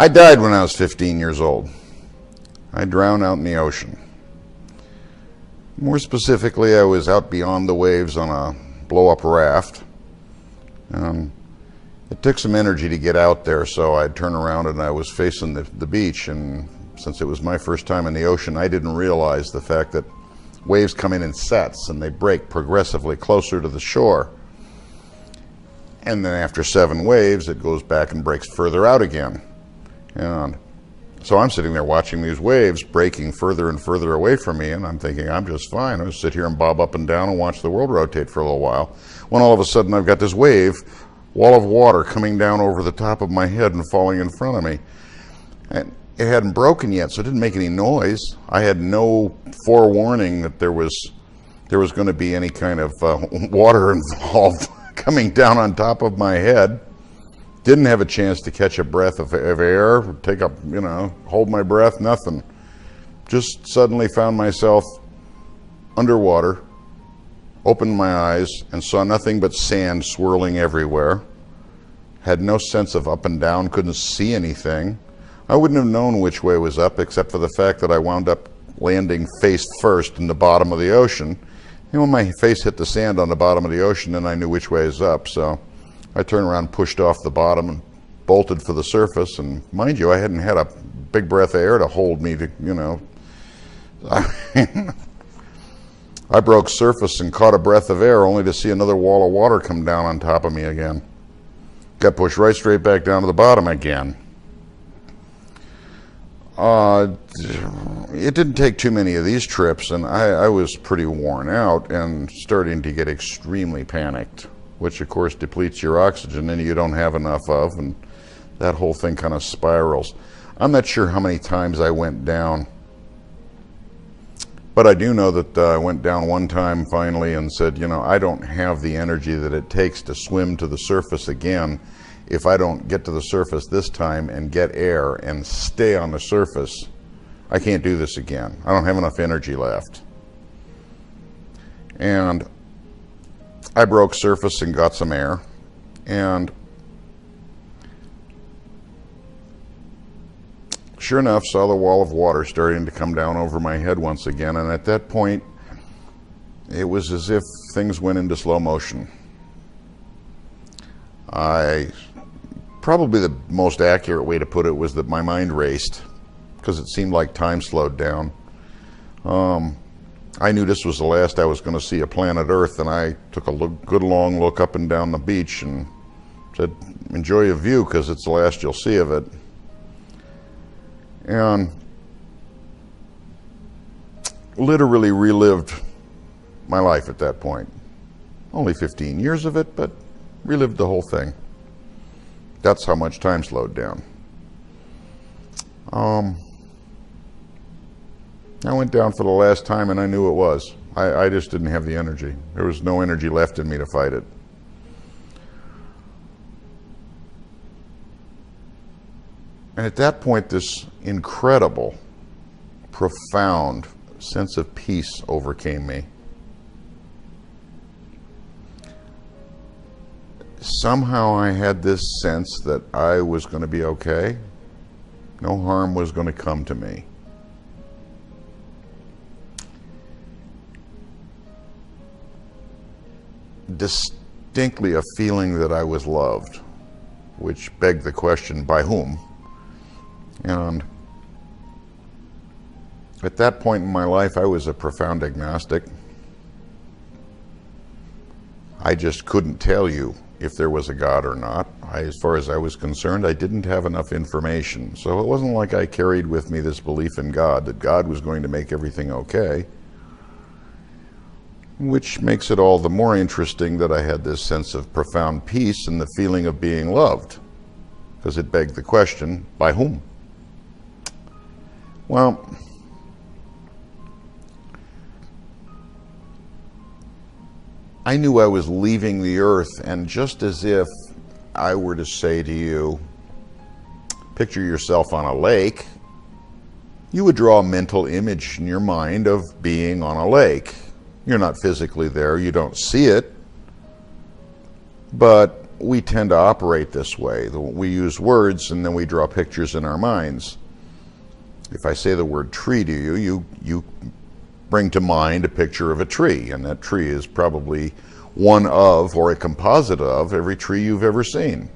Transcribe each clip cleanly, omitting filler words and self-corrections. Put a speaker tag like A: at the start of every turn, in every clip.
A: I died when I was 15 years old. I drowned out in the ocean. More specifically, I was out beyond the waves on a blow-up raft. It took some energy to get out there, so I'd turn around and I was facing the beach, and since it was my first time in the ocean, I didn't realize the fact that waves come in sets and they break progressively closer to the shore. And then after 7 waves, it goes back and breaks further out again. And so I'm sitting there watching these waves breaking further and further away from me, and I'm thinking, I'm just fine. I'll sit here and bob up and down and watch the world rotate for a little while. When all of a sudden I've got this wall of water coming down over the top of my head and falling in front of me. And it hadn't broken yet, so it didn't make any noise. I had no forewarning that there was going to be any kind of water involved coming down on top of my head. Didn't have a chance to catch a breath of air, hold my breath, nothing. Just suddenly found myself underwater, opened my eyes, and saw nothing but sand swirling everywhere. Had no sense of up and down, couldn't see anything. I wouldn't have known which way was up, except for the fact that I wound up landing face first in the bottom of the ocean. And when my face hit the sand on the bottom of the ocean, then I knew which way is up. So I turned around, pushed off the bottom, and bolted for the surface. And mind you, I hadn't had a big breath of air to hold me to, I broke surface and caught a breath of air only to see another wall of water come down on top of me again. Got pushed right straight back down to the bottom again. It didn't take too many of these trips, and I was pretty worn out and starting to get extremely panicked, which of course depletes your oxygen and you don't have enough of, and that whole thing kind of spirals. I'm not sure how many times I went down, but I do know that I went down one time finally and said, I don't have the energy that it takes to swim to the surface again. If I don't get to the surface this time and get air and stay on the surface, I can't do this again. I don't have enough energy left. And I broke surface and got some air, and sure enough, saw the wall of water starting to come down over my head once again, and at that point, it was as if things went into slow motion. Probably the most accurate way to put it was that my mind raced, because it seemed like time slowed down. I knew this was the last I was going to see of planet Earth, and I took a good long look up and down the beach and said, enjoy your view, because it's the last you'll see of it. And literally relived my life at that point. Only 15 years of it, but relived the whole thing. That's how much time slowed down. I went down for the last time, and I knew it was. I just didn't have the energy. There was no energy left in me to fight it. And at that point, this incredible, profound sense of peace overcame me. Somehow I had this sense that I was going to be okay. No harm was going to come to me. Distinctly a feeling that I was loved, which begged the question, by whom? And at that point in my life, I was a profound agnostic. I just couldn't tell you if there was a God or not. As far as I was concerned, I didn't have enough information. So it wasn't like I carried with me this belief in God, that God was going to make everything okay. Which makes it all the more interesting that I had this sense of profound peace and the feeling of being loved, because it begged the question, by whom? Well, I knew I was leaving the earth, and just as if I were to say to you, picture yourself on a lake, you would draw a mental image in your mind of being on a lake. You're not physically there, you don't see it, but we tend to operate this way. We use words and then we draw pictures in our minds. If I say the word tree to you, you bring to mind a picture of a tree, and that tree is probably one of, or a composite of, every tree you've ever seen.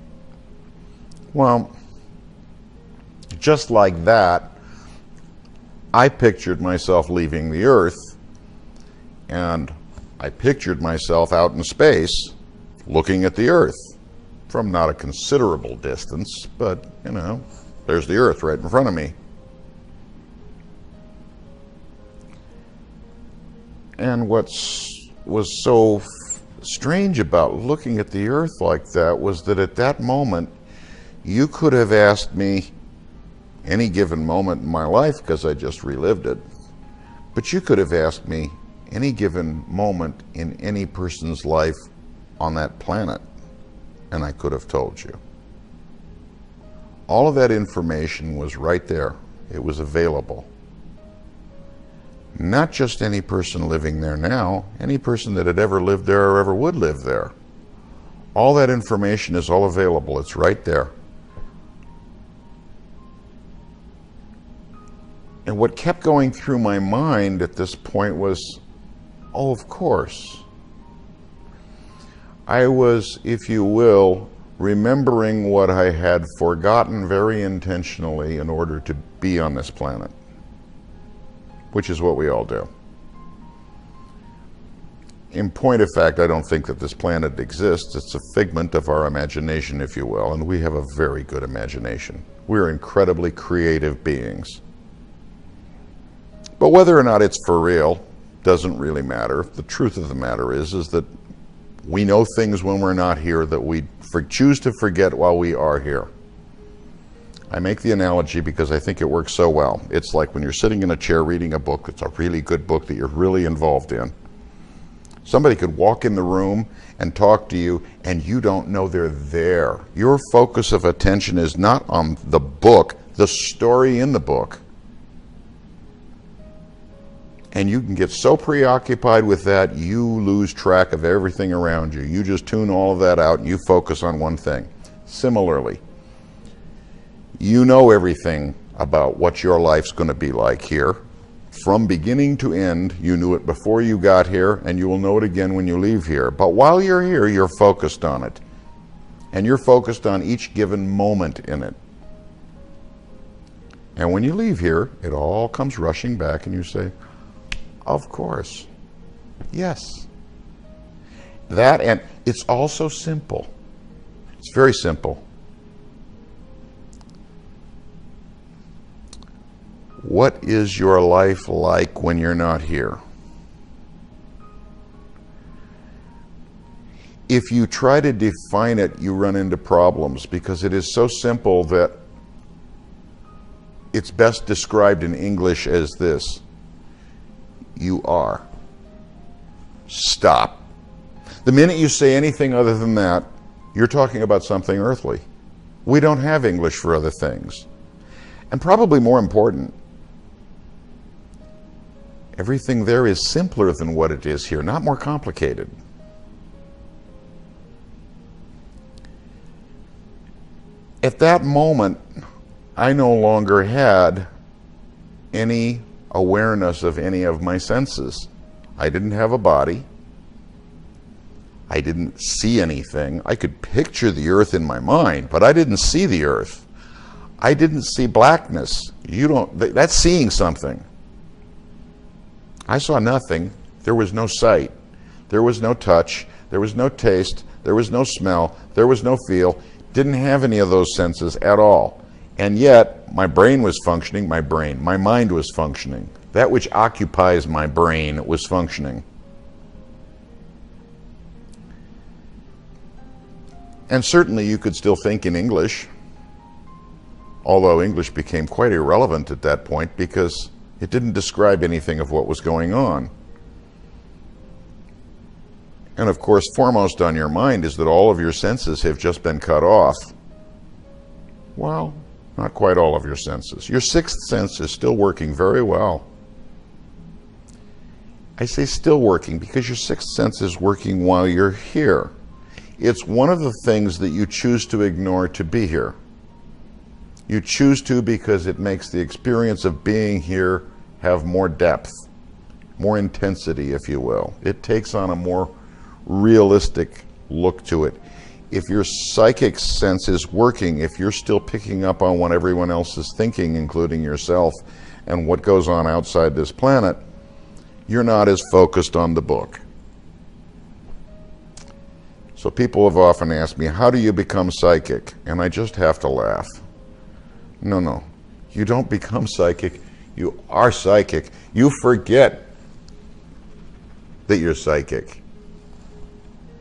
A: Well, just like that, I pictured myself leaving the Earth, and I pictured myself out in space looking at the Earth from not a considerable distance, but, you know, there's the Earth right in front of me. And what was so strange about looking at the Earth like that was that at that moment, you could have asked me any given moment in my life, because I just relived it, but you could have asked me any given moment in any person's life on that planet, and I could have told you. All of that information was right there. It was available. Not just any person living there now, any person that had ever lived there or ever would live there. All that information is all available. It's right there. And what kept going through my mind at this point was, oh, of course. I was, if you will, remembering what I had forgotten very intentionally in order to be on this planet, which is what we all do. In point of fact, I don't think that this planet exists. It's a figment of our imagination, if you will, and we have a very good imagination. We're incredibly creative beings. But whether or not it's for real doesn't really matter. The truth of the matter is that we know things when we're not here that we choose to forget while we are here. I make the analogy because I think it works so well. It's like when you're sitting in a chair reading a book that's a really good book that you're really involved in. Somebody could walk in the room and talk to you and you don't know they're there. Your focus of attention is not on the book, the story in the book. And you can get so preoccupied with that, you lose track of everything around you. You just tune all of that out and you focus on one thing. Similarly, you know everything about what your life's going to be like here. From beginning to end, you knew it before you got here, and you will know it again when you leave here. But while you're here, you're focused on it. And you're focused on each given moment in it. And when you leave here, it all comes rushing back and you say, of course, yes. That, and it's all so simple. It's very simple. What is your life like when you're not here? If you try to define it, you run into problems because it is so simple that it's best described in English as this. You are. Stop. The minute you say anything other than that, you're talking about something earthly. We don't have English for other things. And probably more important, everything there is simpler than what it is here, not more complicated. At that moment, I no longer had any awareness of any of my senses. I didn't have a body. I didn't see anything. I could picture the earth in my mind, but I didn't see the earth. I didn't see blackness. That's seeing something. I saw nothing. There was no sight. There was no touch. There was no taste. There was no smell. There was no feel. Didn't have any of those senses at all. And yet, my brain was functioning, my mind was functioning. That which occupies my brain was functioning. And certainly you could still think in English, although English became quite irrelevant at that point because it didn't describe anything of what was going on. And of course, foremost on your mind is that all of your senses have just been cut off. Well, not quite all of your senses. Your sixth sense is still working very well. I say still working because your sixth sense is working while you're here. It's one of the things that you choose to ignore to be here. You choose to because it makes the experience of being here have more depth, more intensity, if you will. It takes on a more realistic look to it. If your psychic sense is working, if you're still picking up on what everyone else is thinking, including yourself, and what goes on outside this planet, you're not as focused on the book. So people have often asked me, how do you become psychic? And I just have to laugh. No, you don't become psychic. You are psychic. You forget that you're psychic.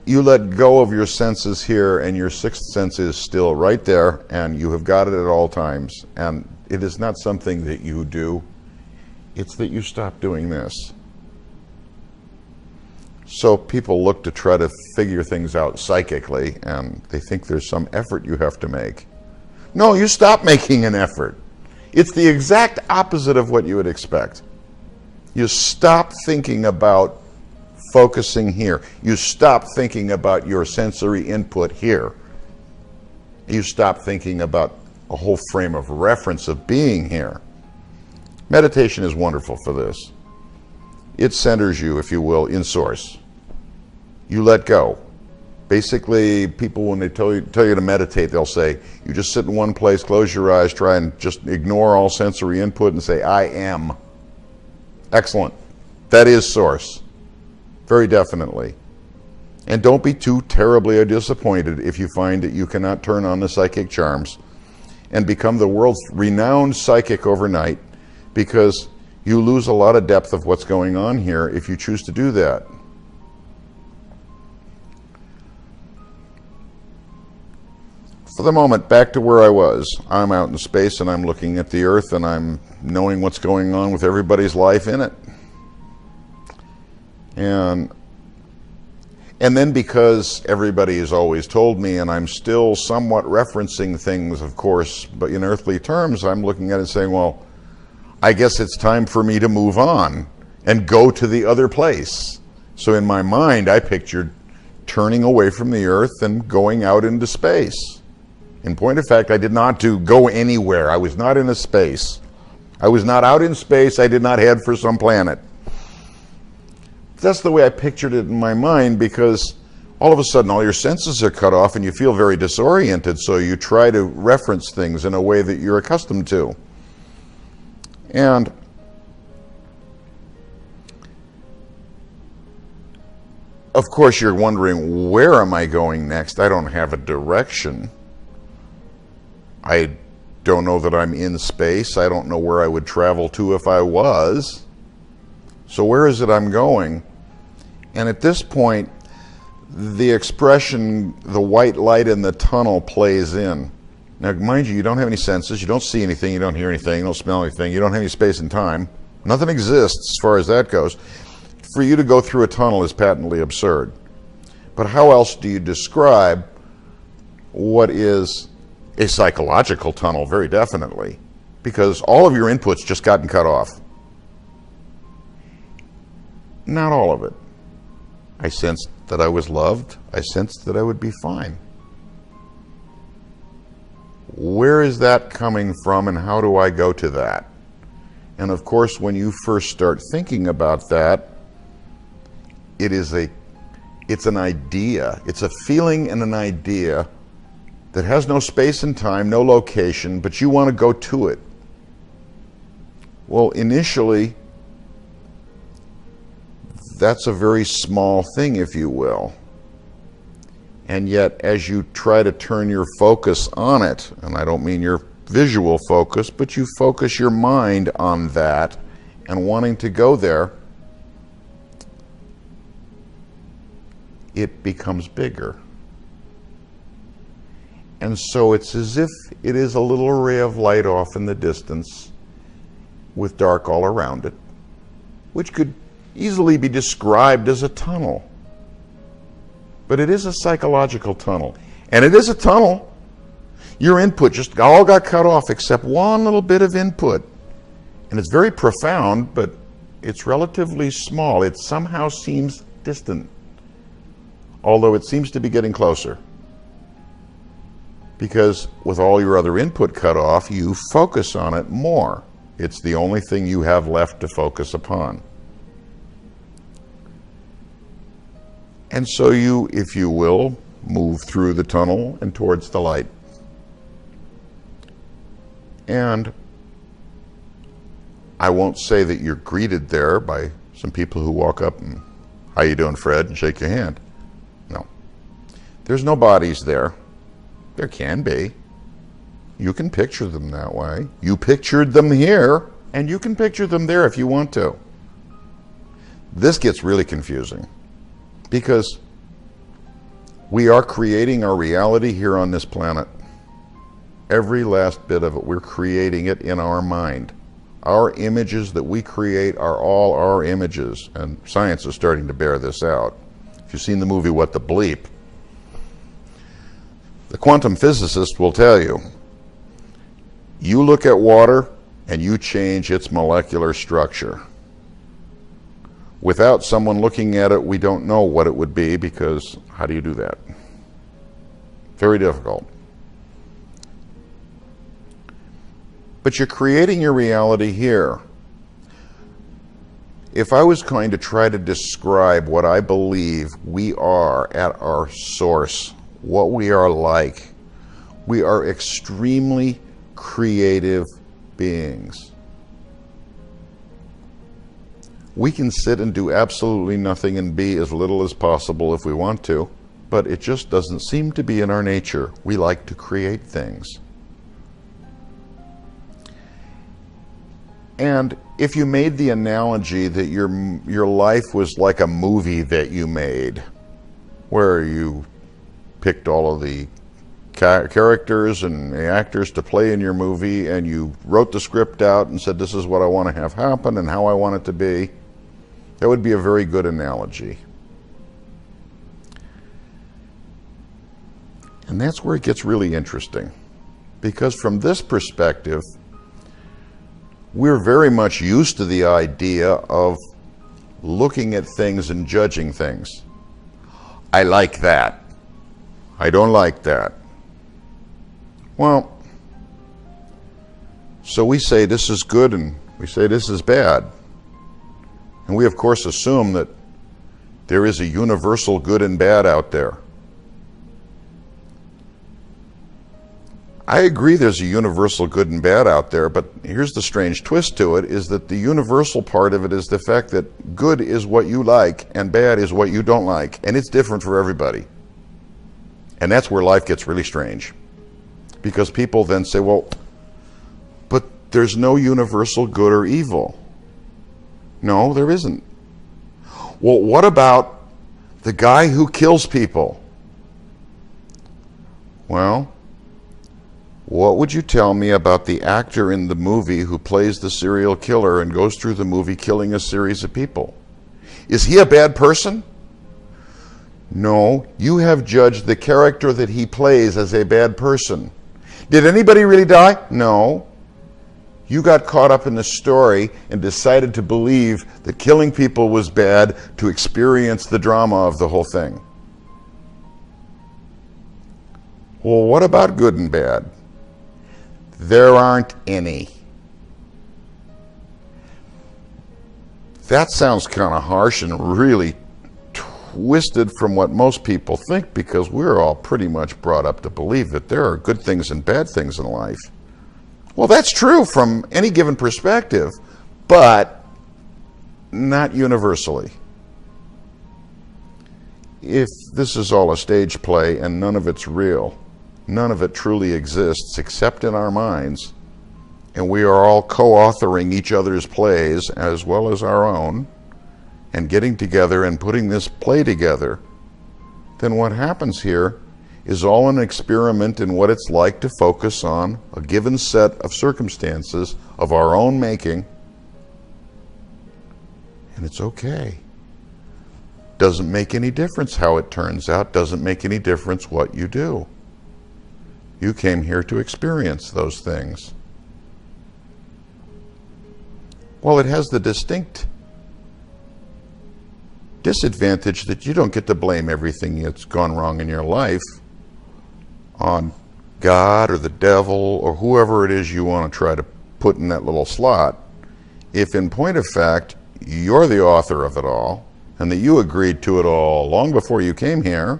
A: You let go of your senses here, and your sixth sense is still right there, and you have got it at all times. And it is not something that you do. It's that you stop doing this. So people look to try to figure things out psychically, and they think there's some effort you have to make. No, you stop making an effort. It's the exact opposite of what you would expect. You stop thinking about focusing here. You stop thinking about your sensory input here. You stop thinking about a whole frame of reference of being here. Meditation is wonderful for this. It centers you, if you will, in source. You let go. Basically, people, when they tell you to meditate, they'll say, you just sit in one place, close your eyes, try and just ignore all sensory input and say, I am. Excellent. That is source. Very definitely. And don't be too terribly disappointed if you find that you cannot turn on the psychic charms and become the world's renowned psychic overnight, because you lose a lot of depth of what's going on here if you choose to do that. For the moment, back to where I was. I'm out in space and I'm looking at the Earth and I'm knowing what's going on with everybody's life in it. And then, because everybody has always told me, and I'm still somewhat referencing things, of course, but in earthly terms, I'm looking at it saying, well, I guess it's time for me to move on and go to the other place. So in my mind, I pictured turning away from the Earth and going out into space. In point of fact, I did not go anywhere. I was not in a space. I was not out in space. I did not head for some planet. That's the way I pictured it in my mind, because all of a sudden all your senses are cut off and you feel very disoriented, so you try to reference things in a way that you're accustomed to. And of course you're wondering, where am I going next? I don't have a direction. I don't know that I'm in space. I don't know where I would travel to if I was. So where is it I'm going? And at this point, the expression, the white light in the tunnel, plays in. Now, mind you, you don't have any senses. You don't see anything. You don't hear anything. You don't smell anything. You don't have any space and time. Nothing exists as far as that goes. For you to go through a tunnel is patently absurd. But how else do you describe what is a psychological tunnel? Very definitely. Because all of your inputs just gotten cut off. Not all of it. I sensed that I was loved. I sensed that I would be fine. Where is that coming from, and how do I go to that? And of course, when you first start thinking about that, it's an idea. It's a feeling and an idea that has no space and time, no location, but you want to go to it. Well, initially, that's a very small thing, if you will. And yet, as you try to turn your focus on it, and I don't mean your visual focus, but you focus your mind on that and wanting to go there, it becomes bigger. And so it's as if it is a little ray of light off in the distance with dark all around it, which could easily be described as a tunnel. But it is a psychological tunnel. And it is a tunnel. Your input just all got cut off except one little bit of input. And it's very profound, but it's relatively small. It somehow seems distant. although it seems to be getting closer. Because with all your other input cut off, you focus on it more. It's the only thing you have left to focus upon. And so you, if you will, move through the tunnel and towards the light. And I won't say that you're greeted there by some people who walk up and, "How you doing, Fred?" and shake your hand. No. There's no bodies there. There can be. You can picture them that way. You pictured them here, and you can picture them there if you want to. This gets really confusing because we are creating our reality here on this planet. Every last bit of it, we're creating it in our mind. Our images that we create are all our images, and science is starting to bear this out. If you've seen the movie What the Bleep, the quantum physicist will tell you, you look at water and you change its molecular structure. Without someone looking at it, we don't know what it would be, because how do you do that? Very difficult. But you're creating your reality here. If I was going to try to describe what I believe we are at our source, what we are like, we are extremely creative beings. We can sit and do absolutely nothing and be as little as possible if we want to, but it just doesn't seem to be in our nature. We like to create things. And if you made the analogy that your life was like a movie that you made, where you picked all of the characters and the actors to play in your movie, and you wrote the script out and said, this is what I want to have happen and how I want it to be, that would be a very good analogy. And that's where it gets really interesting, because from this perspective, we're very much used to the idea of looking at things and judging things. I like that. I don't like that. Well, so we say this is good and we say this is bad. And we of course assume that there is a universal good and bad out there. I agree there's a universal good and bad out there, but here's the strange twist to it, is that the universal part of it is the fact that good is what you like and bad is what you don't like, and it's different for everybody. And that's where life gets really strange, because people then say, well, but there's no universal good or evil. No, there isn't. Well, what about the guy who kills people? Well, what would you tell me about the actor in the movie who plays the serial killer and goes through the movie killing a series of people? Is he a bad person? No, you have judged the character that he plays as a bad person. Did anybody really die? No. You got caught up in the story and decided to believe that killing people was bad to experience the drama of the whole thing. Well, what about good and bad? There aren't any. That sounds kind of harsh and really twisted from what most people think, because we're all pretty much brought up to believe that there are good things and bad things in life. Well, that's true from any given perspective, but not universally. If this is all a stage play and none of it's real, none of it truly exists except in our minds, and we are all co-authoring each other's plays as well as our own, and getting together and putting this play together, then what happens here is all an experiment in what it's like to focus on a given set of circumstances of our own making, and it's okay. Doesn't make any difference how it turns out, doesn't make any difference what you do. You came here to experience those things. Well, it has the distinct disadvantage that you don't get to blame everything that's gone wrong in your life on God or the devil or whoever it is you want to try to put in that little slot, if in point of fact you're the author of it all and that you agreed to it all long before you came here.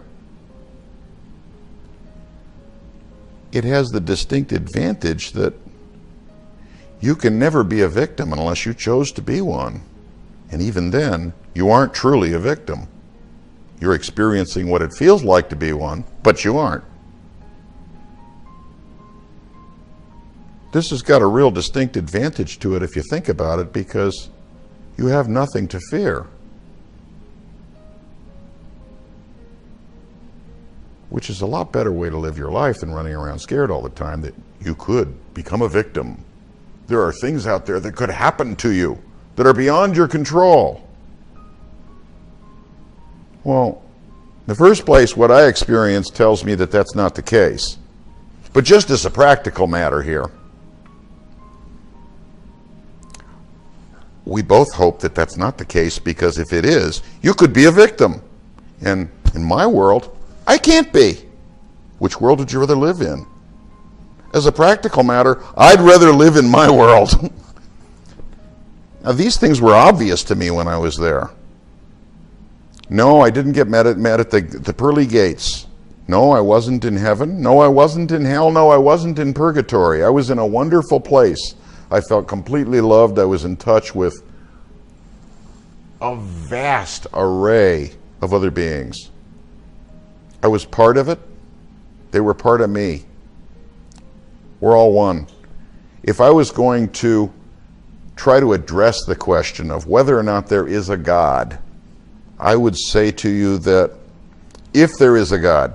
A: It has the distinct advantage that you can never be a victim unless you chose to be one. And even then, you aren't truly a victim. You're experiencing what it feels like to be one, but you aren't. This has got a real distinct advantage to it if you think about it, because you have nothing to fear. Which is a lot better way to live your life than running around scared all the time that you could become a victim. There are things out there that could happen to you that are beyond your control. Well, in the first place, what I experienced tells me that that's not the case. But just as a practical matter here, we both hope that that's not the case, because if it is, you could be a victim. And in my world, I can't be. Which world would you rather live in? As a practical matter, I'd rather live in my world. Now, these things were obvious to me when I was there. No, I didn't get met at the pearly gates. No, I wasn't in heaven. No, I wasn't in hell. No, I wasn't in purgatory. I was in a wonderful place. I felt completely loved. I was in touch with a vast array of other beings. I was part of it. They were part of me. We're all one. If I was going to try to address the question of whether or not there is a God, I would say to you that if there is a God,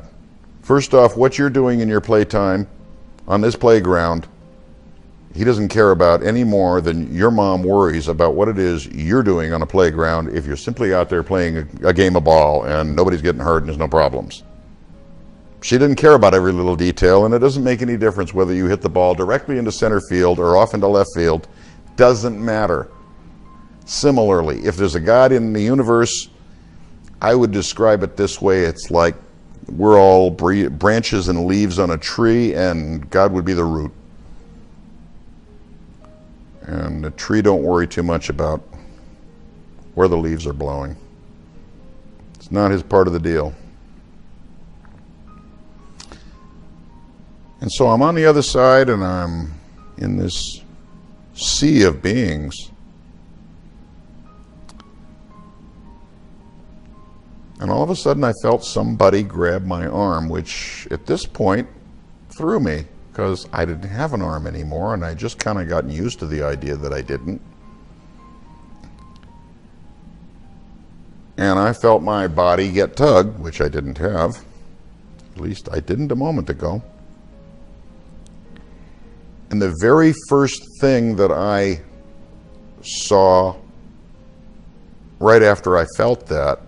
A: first off, what you're doing in your playtime on this playground, he doesn't care about any more than your mom worries about what it is you're doing on a playground if you're simply out there playing a game of ball and nobody's getting hurt and there's no problems. She didn't care about every little detail, and it doesn't make any difference whether you hit the ball directly into center field or off into left field. Doesn't matter. Similarly, if there's a God in the universe, I would describe it this way. It's like we're all branches and leaves on a tree, and God would be the root. And the tree don't worry too much about where the leaves are blowing. It's not his part of the deal. And so I'm on the other side, and I'm in this sea of beings. And all of a sudden I felt somebody grab my arm, which at this point threw me, because I didn't have an arm anymore, and I just kind of gotten used to the idea that I didn't. And I felt my body get tugged, which I didn't have. At least I didn't a moment ago. And the very first thing that I saw right after I felt that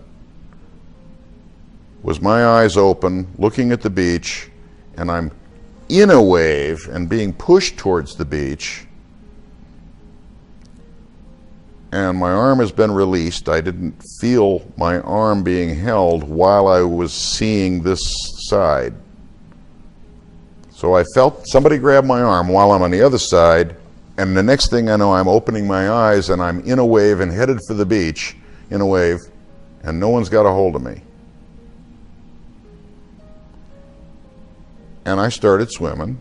A: was my eyes open, looking at the beach, and I'm in a wave and being pushed towards the beach. And my arm has been released. I didn't feel my arm being held while I was seeing this side. So I felt somebody grab my arm while I'm on the other side, and the next thing I know, I'm opening my eyes and I'm in a wave and headed for the beach in a wave, and no one's got a hold of me. And I started swimming,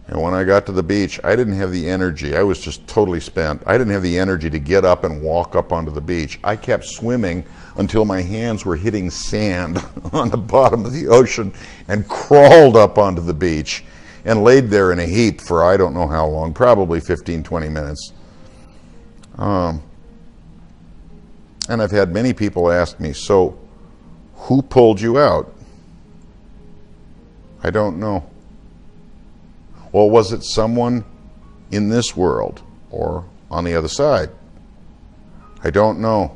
A: and when I got to the beach, I didn't have the energy. I was just totally spent. I didn't have the energy to get up and walk up onto the beach. I kept swimming until my hands were hitting sand on the bottom of the ocean, and crawled up onto the beach and laid there in a heap for I don't know how long, probably 15, 20 minutes. And I've had many people ask me, so who pulled you out? I don't know. Well, was it someone in this world or on the other side? I don't know.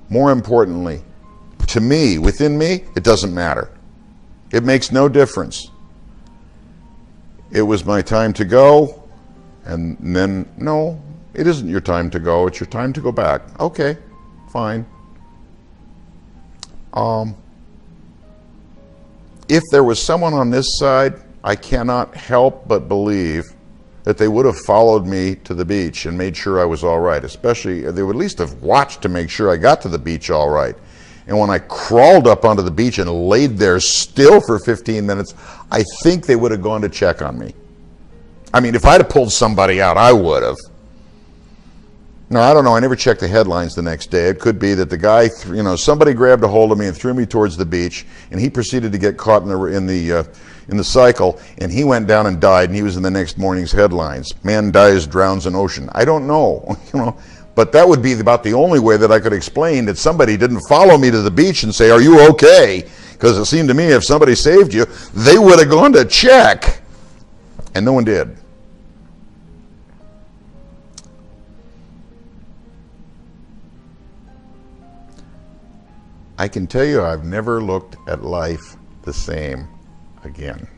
A: More importantly, to me, within me, it doesn't matter. It makes no difference. It was my time to go, and then, no, it isn't your time to go, it's your time to go back. Okay, fine. If there was someone on this side, I cannot help but believe that they would have followed me to the beach and made sure I was all right. Especially, they would at least have watched to make sure I got to the beach all right. And when I crawled up onto the beach and laid there still for 15 minutes, I think they would have gone to check on me. I mean, if I'd have pulled somebody out, I would have. No, I don't know. I never checked the headlines the next day. It could be that the guy, somebody grabbed a hold of me and threw me towards the beach, and he proceeded to get caught in the cycle, and he went down and died, and he was in the next morning's headlines. Man dies, drowns in ocean. I don't know, but that would be about the only way that I could explain that somebody didn't follow me to the beach and say, "Are you okay?" Because it seemed to me if somebody saved you, they would have gone to check, and no one did. I can tell you I've never looked at life the same again.